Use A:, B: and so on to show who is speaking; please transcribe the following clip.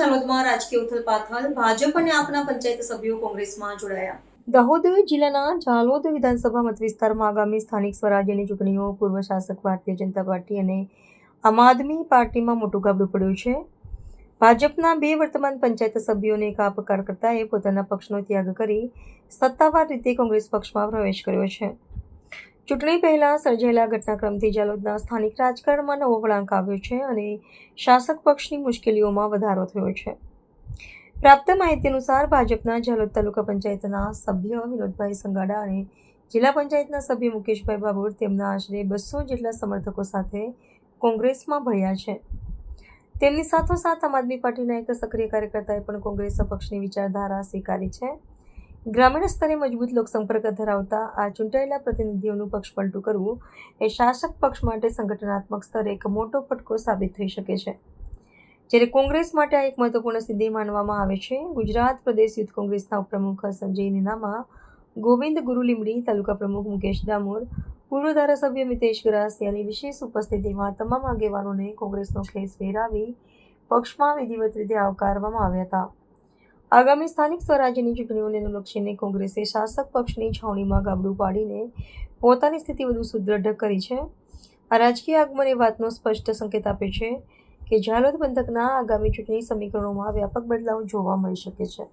A: ઝાલોદમાં રાજકીય ઉથલપાથલ, ભાજપ અને આપના પંચાયત સભ્યો કોંગ્રેસમાં જોડાયા. દાહોદ જિલ્લાના ઝાલોદ વિધાનસભા મતવિસ્તારમાં આગામી સ્થાનિક સ્વરાજ્યની ચૂંટણીઓ પૂર્વ શાસક ભારતીય જનતા પાર્ટી અને આમ આદમી પાર્ટીમાં મોટું ગાબડું પડ્યું છે. ભાજપના 2 વર્તમાન પંચાયત સભ્યોને એક કાર્યકર્તાએ પોતાના પક્ષનો ત્યાગ કરી સત્તાવાર રીતે કોંગ્રેસ પક્ષમાં પ્રવેશ કર્યો છે. ચૂંટણી પહેલા સર્જાયેલા ઘટનાક્રમથી ઝાલોદના સ્થાનિક રાજકારણમાં નવો વળાંક આવ્યો છે અને શાસક પક્ષની મુશ્કેલીઓમાં વધારો થયો છે. પ્રાપ્ત માહિતી અનુસાર ભાજપના ઝાલોદ તાલુકા પંચાયતના સભ્ય વિનોદભાઈ સંગાડા અને જિલ્લા પંચાયતના સભ્ય મુકેશભાઈ બાબુર તેમના આશરે 200 જેટલા સમર્થકો સાથે કોંગ્રેસમાં ભળ્યા છે. તેમની સાથોસાથ આમ આદમી પાર્ટીના એક સક્રિય કાર્યકર્તાએ પણ કોંગ્રેસ પક્ષની વિચારધારા સ્વીકારી છે. ગ્રામીણ સ્તરે મજબૂત લોકસંપર્ક ધરાવતા આ ચૂંટાયેલા પ્રતિનિધિઓનું પક્ષપલટું કરવું એ શાસક પક્ષ માટે સંગઠનાત્મક સ્તરે એક મોટો ફટકો સાબિત થઈ શકે છે. જ્યારે કોંગ્રેસ માટે આ એક મહત્વપૂર્ણ સિદ્ધિ માનવામાં આવે છે. ગુજરાત પ્રદેશ યુથ કોંગ્રેસના ઉપપ્રમુખ સંજય નીનામા, ગોવિંદ ગુરુ લીમડી, તાલુકા પ્રમુખ મુકેશ ડામોર, પૂર્વ ધારાસભ્ય મિતેશ ગરાસિયાની વિશેષ ઉપસ્થિતિમાં તમામ આગેવાનોને કોંગ્રેસનો ખેસ પહેરાવી પક્ષમાં વિધિવત રીતે આવકારવામાં આવ્યા હતા. આગામી સ્થાનિક સ્વરાજ્યની ચૂંટણીઓને અનુલક્ષીને કોંગ્રેસે શાસક પક્ષની છાવણીમાં ગાબડું પાડીને પોતાની સ્થિતિ વધુ સુદૃઢ કરી છે. આ રાજકીય આગમન એ વાતનો સ્પષ્ટ સંકેત આપે છે કે ઝાલોદ પંથકના આગામી ચૂંટણી સમીકરણોમાં વ્યાપક બદલાવ જોવા મળી શકે છે.